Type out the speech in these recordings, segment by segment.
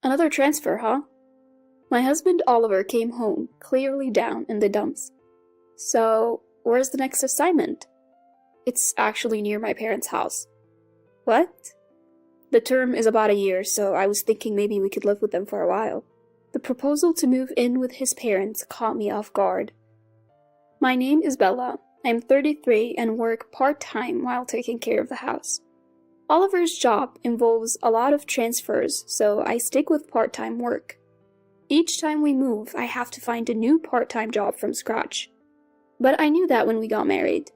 Another transfer, huh? My husband Oliver came home, clearly down in the dumps. So, where's the next assignment? It's actually near my parents' house. What? The term is about a year, so I was thinking maybe we could live with them for a while. The proposal to move in with his parents caught me off guard. My name is Bella. I'm 33 and work part-time while taking care of the house. Oliver's job involves a lot of transfers, so I stick with part-time work. Each time we move, I have to find a new part-time job from scratch. But I knew that when we got married.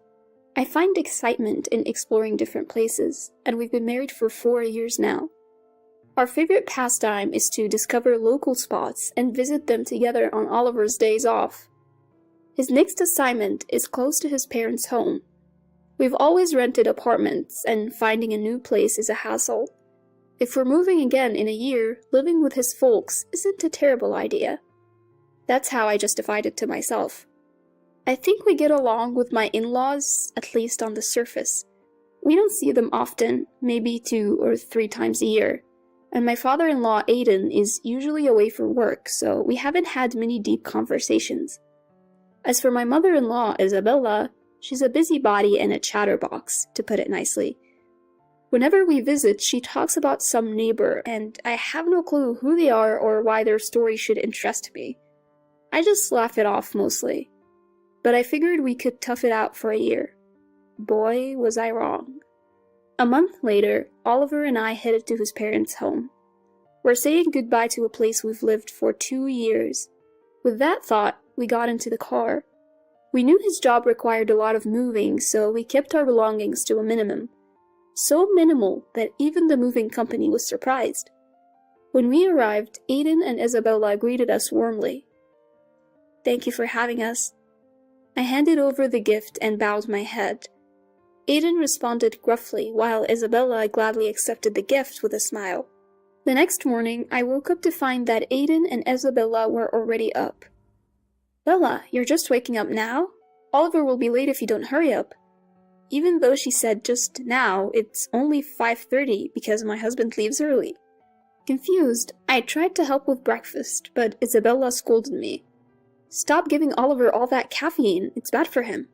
I find excitement in exploring different places, and we've been married for 4 years now. Our favorite pastime is to discover local spots and visit them together on Oliver's days off. His next assignment is close to his parents' home. We've always rented apartments, and finding a new place is a hassle. If we're moving again in a year, living with his folks isn't a terrible idea. That's how I justified it to myself. I think we get along with my in-laws, at least on the surface. We don't see them often, maybe 2 or 3 times a year. And my father-in-law, Aiden, is usually away for work, so we haven't had many deep conversations. As for my mother-in-law, Isabella, she's a busybody and a chatterbox, to put it nicely. Whenever we visit, she talks about some neighbor, and I have no clue who they are or why their story should interest me. I just laugh it off mostly. But I figured we could tough it out for a year. Boy, was I wrong. A month later, Oliver and I headed to his parents' home. We're saying goodbye to a place we've lived for 2 years. With that thought, we got into the car. We knew his job required a lot of moving, so we kept our belongings to a minimum. So minimal that even the moving company was surprised. When we arrived, Aiden and Isabella greeted us warmly. "Thank you for having us." I handed over the gift and bowed my head. Aiden responded gruffly, while Isabella gladly accepted the gift with a smile. The next morning, I woke up to find that Aiden and Isabella were already up. "Bella, you're just waking up now? Oliver will be late if you don't hurry up." Even though she said just now, it's only 5:30 because my husband leaves early. Confused, I tried to help with breakfast, but Isabella scolded me. "Stop giving Oliver all that caffeine, it's bad for him."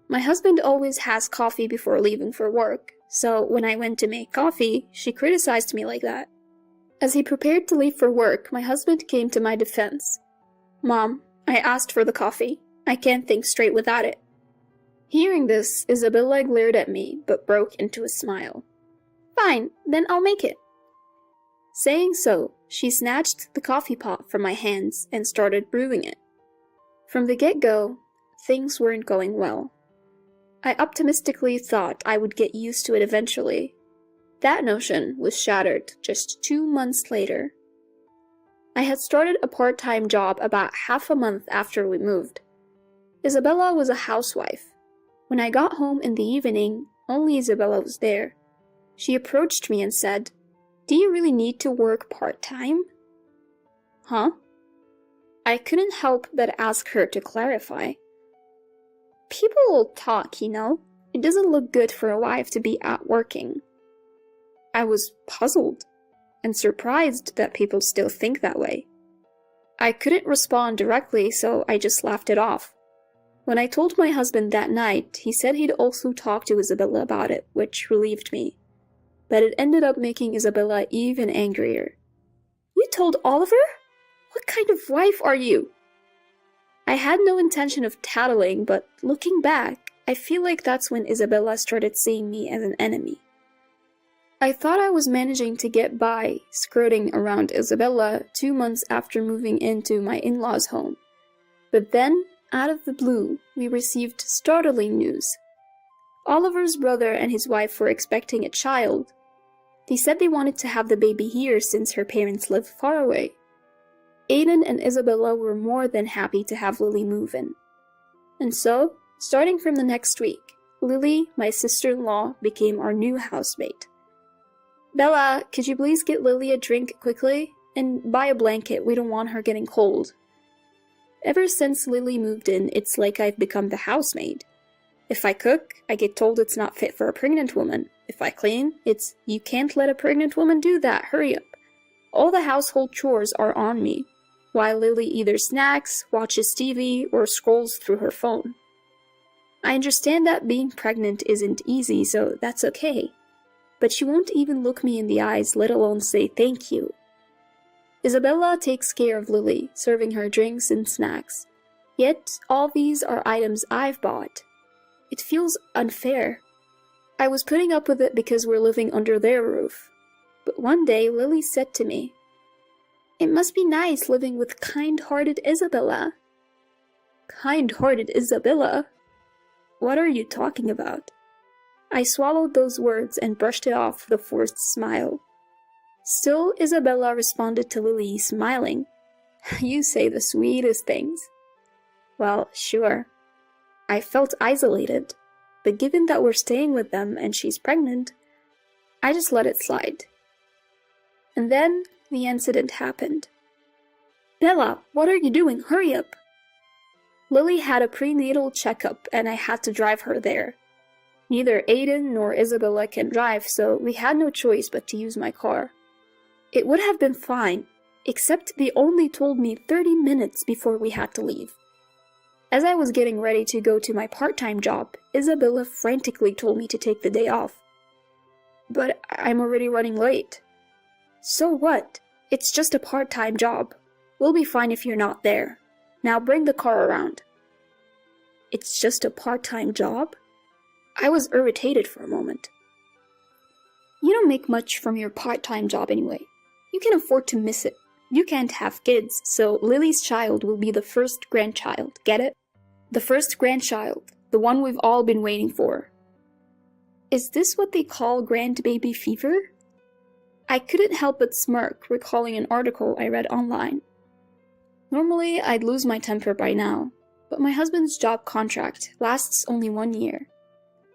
My husband always has coffee before leaving for work, so when I went to make coffee, she criticized me like that. As he prepared to leave for work, my husband came to my defense. "Mom, I asked for the coffee. I can't think straight without it." Hearing this, Isabella glared at me, but broke into a smile. "Fine, then I'll make it." Saying so, she snatched the coffee pot from my hands and started brewing it. From the get-go, things weren't going well. I optimistically thought I would get used to it eventually. That notion was shattered just 2 months later. I had started a part-time job about half a month after we moved. Isabella was a housewife. When I got home in the evening, only Isabella was there. She approached me and said, "Do you really need to work part-time?" Huh? I couldn't help but ask her to clarify. "People talk, you know. It doesn't look good for a wife to be out working." I was puzzled and surprised that people still think that way. I couldn't respond directly, so I just laughed it off. When I told my husband that night, he said he'd also talk to Isabella about it, which relieved me. But it ended up making Isabella even angrier. "You told Oliver? What kind of wife are you?" I had no intention of tattling, but looking back, I feel like that's when Isabella started seeing me as an enemy. I thought I was managing to get by, skirting around Isabella 2 months after moving into my in-laws' home. But then, out of the blue, we received startling news. Oliver's brother and his wife were expecting a child. They said they wanted to have the baby here since her parents live far away. Aiden and Isabella were more than happy to have Lily move in. And so, starting from the next week, Lily, my sister-in-law, became our new housemate. "Bella, could you please get Lily a drink quickly? And buy a blanket, we don't want her getting cold." Ever since Lily moved in, it's like I've become the housemaid. If I cook, I get told it's not fit for a pregnant woman. If I clean, it's, "You can't let a pregnant woman do that, hurry up." All the household chores are on me, while Lily either snacks, watches TV, or scrolls through her phone. I understand that being pregnant isn't easy, so that's okay. But she won't even look me in the eyes, let alone say thank you. Isabella takes care of Lily, serving her drinks and snacks. Yet, all these are items I've bought. It feels unfair. I was putting up with it because we're living under their roof. But one day, Lily said to me, "It must be nice living with kind-hearted Isabella." Kind-hearted Isabella? What are you talking about? I swallowed those words and brushed it off with a forced smile. Still, Isabella responded to Lily, smiling. You say the sweetest things. Well, sure. I felt isolated, but given that we're staying with them and she's pregnant, I just let it slide. And then the incident happened. Bella, what are you doing? Hurry up! Lily had a prenatal checkup and I had to drive her there. Neither Aiden nor Isabella can drive, so we had no choice but to use my car. It would have been fine, except they only told me 30 minutes before we had to leave. As I was getting ready to go to my part-time job, Isabella frantically told me to take the day off. But I'm already running late. So what? It's just a part-time job. We'll be fine if you're not there. Now bring the car around. It's just a part-time job? I was irritated for a moment. You don't make much from your part-time job anyway. You can afford to miss it. You can't have kids, so Lily's child will be the first grandchild, get it? The first grandchild, the one we've all been waiting for. Is this what they call grandbaby fever? I couldn't help but smirk, recalling an article I read online. Normally, I'd lose my temper by now, but my husband's job contract lasts only 1 year.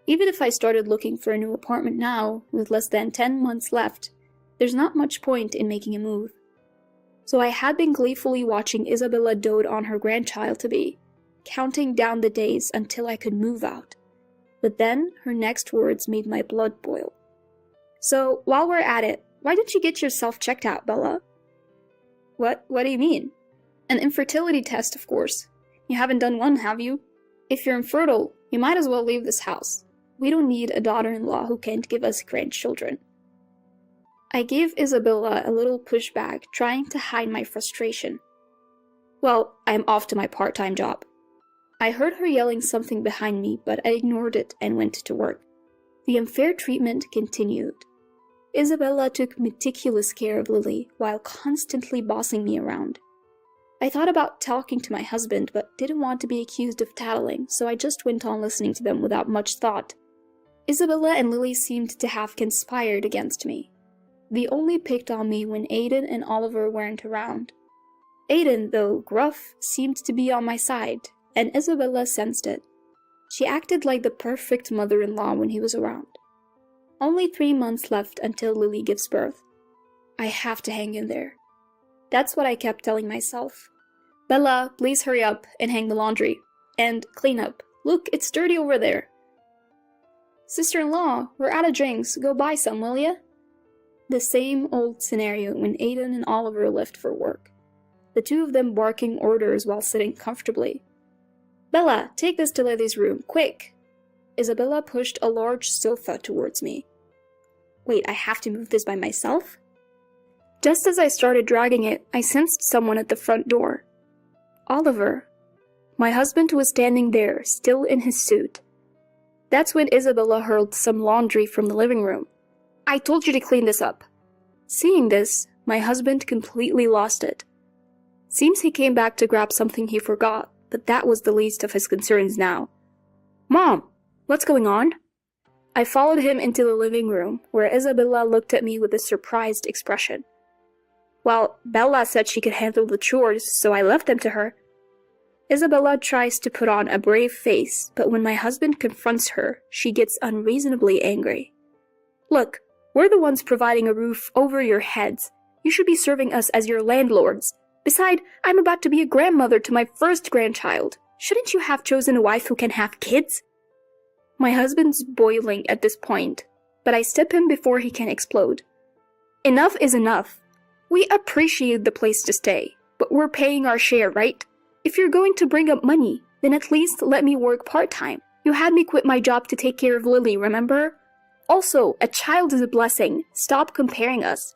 Even if I started looking for a new apartment now, with less than 10 months left, there's not much point in making a move. So I had been gleefully watching Isabella dote on her grandchild-to-be, counting down the days until I could move out. But then, her next words made my blood boil. So, while we're at it, why don't you get yourself checked out, Bella? What do you mean? An infertility test, of course. You haven't done one, have you? If you're infertile, you might as well leave this house. We don't need a daughter-in-law who can't give us grandchildren. I gave Isabella a little pushback, trying to hide my frustration. Well, I'm off to my part-time job. I heard her yelling something behind me, but I ignored it and went to work. The unfair treatment continued. Isabella took meticulous care of Lily while constantly bossing me around. I thought about talking to my husband, but didn't want to be accused of tattling, so I just went on listening to them without much thought. Isabella and Lily seemed to have conspired against me. They only picked on me when Aiden and Oliver weren't around. Aiden, though gruff, seemed to be on my side, and Isabella sensed it. She acted like the perfect mother-in-law when he was around. Only 3 months left until Lily gives birth. I have to hang in there. That's what I kept telling myself. Bella, please hurry up and hang the laundry. And clean up. Look, it's dirty over there. Sister-in-law, we're out of drinks. Go buy some, will ya? The same old scenario when Aiden and Oliver left for work. The two of them barking orders while sitting comfortably. Bella, take this to Lily's room, quick! Isabella pushed a large sofa towards me. Wait, I have to move this by myself? Just as I started dragging it, I sensed someone at the front door. Oliver. My husband was standing there, still in his suit. That's when Isabella hurled some laundry from the living room. I told you to clean this up. Seeing this, my husband completely lost it. Seems he came back to grab something he forgot, but that was the least of his concerns now. Mom, what's going on? I followed him into the living room, where Isabella looked at me with a surprised expression. Well, Bella said she could handle the chores, so I left them to her. Isabella tries to put on a brave face, but when my husband confronts her, she gets unreasonably angry. Look, we're the ones providing a roof over your heads. You should be serving us as your landlords. Besides, I'm about to be a grandmother to my first grandchild. Shouldn't you have chosen a wife who can have kids? My husband's boiling at this point, but I step him before he can explode. Enough is enough. We appreciate the place to stay, but we're paying our share, right? If you're going to bring up money, then at least let me work part-time. You had me quit my job to take care of Lily, remember? Also, a child is a blessing. Stop comparing us.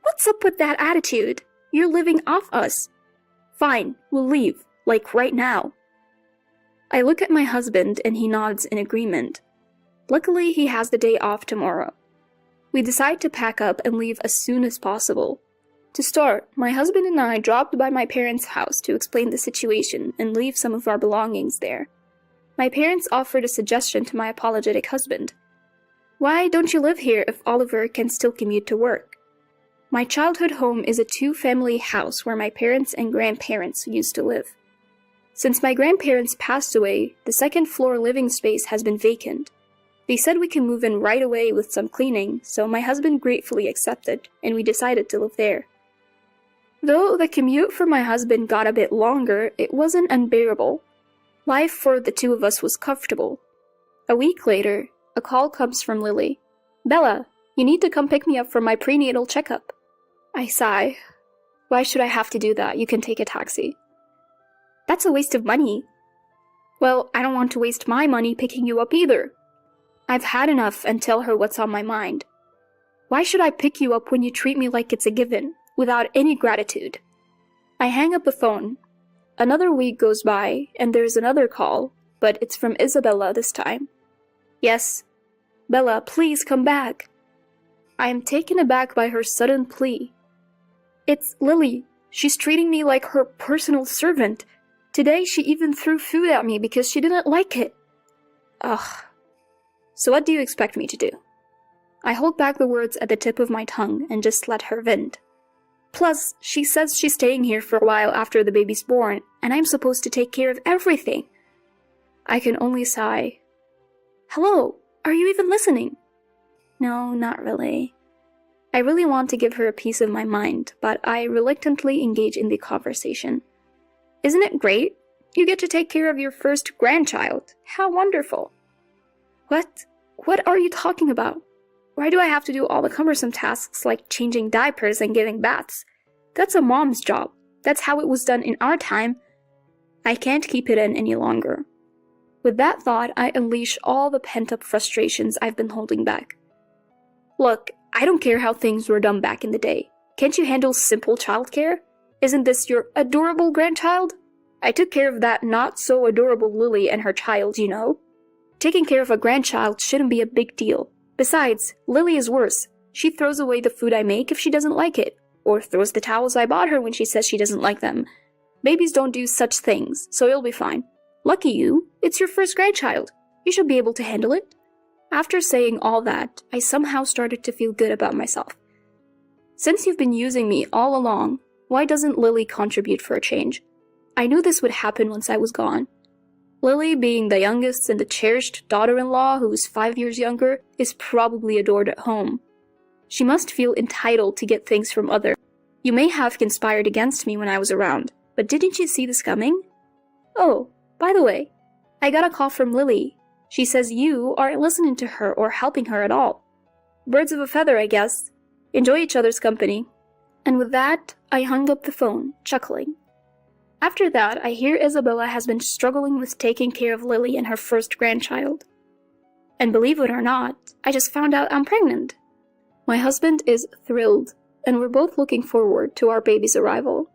What's up with that attitude? You're living off us. Fine, we'll leave, like right now. I look at my husband and he nods in agreement. Luckily, he has the day off tomorrow. We decide to pack up and leave as soon as possible. To start, my husband and I dropped by my parents' house to explain the situation and leave some of our belongings there. My parents offered a suggestion to my apologetic husband. Why don't you live here if Oliver can still commute to work? My childhood home is a two-family house where my parents and grandparents used to live. Since my grandparents passed away, the second-floor living space has been vacant. They said we can move in right away with some cleaning, so my husband gratefully accepted, and we decided to live there. Though the commute for my husband got a bit longer, it wasn't unbearable. Life for the two of us was comfortable. A week later, a call comes from Lily. Bella, you need to come pick me up for my prenatal checkup. I sigh. Why should I have to do that? You can take a taxi. That's a waste of money. Well, I don't want to waste my money picking you up either. I've had enough and tell her what's on my mind. Why should I pick you up when you treat me like it's a given, without any gratitude? I hang up the phone. Another week goes by, and there's another call, but it's from Isabella this time. Yes. Bella, please come back. I am taken aback by her sudden plea. It's Lily. She's treating me like her personal servant. Today she even threw food at me because she didn't like it. Ugh. So what do you expect me to do? I hold back the words at the tip of my tongue and just let her vent. Plus, she says she's staying here for a while after the baby's born, and I'm supposed to take care of everything. I can only sigh. Hello, are you even listening? No, not really. I really want to give her a piece of my mind, but I reluctantly engage in the conversation. Isn't it great? You get to take care of your first grandchild. How wonderful. What? What are you talking about? Why do I have to do all the cumbersome tasks like changing diapers and giving baths? That's a mom's job. That's how it was done in our time. I can't keep it in any longer. With that thought, I unleash all the pent-up frustrations I've been holding back. Look, I don't care how things were done back in the day. Can't you handle simple childcare? Isn't this your adorable grandchild? I took care of that not-so-adorable Lily and her child, you know. Taking care of a grandchild shouldn't be a big deal. Besides, Lily is worse. She throws away the food I make if she doesn't like it, or throws the towels I bought her when she says she doesn't like them. Babies don't do such things, so you'll be fine. Lucky you, it's your first grandchild. You should be able to handle it. After saying all that, I somehow started to feel good about myself. Since you've been using me all along, why doesn't Lily contribute for a change? I knew this would happen once I was gone. Lily, being the youngest and the cherished daughter-in-law who is 5 years younger, is probably adored at home. She must feel entitled to get things from others. You may have conspired against me when I was around, but didn't you see this coming? Oh, by the way, I got a call from Lily. She says you aren't listening to her or helping her at all. Birds of a feather, I guess. Enjoy each other's company. And with that, I hung up the phone, chuckling. After that, I hear Isabella has been struggling with taking care of Lily and her first grandchild. And believe it or not, I just found out I'm pregnant. My husband is thrilled, and we're both looking forward to our baby's arrival.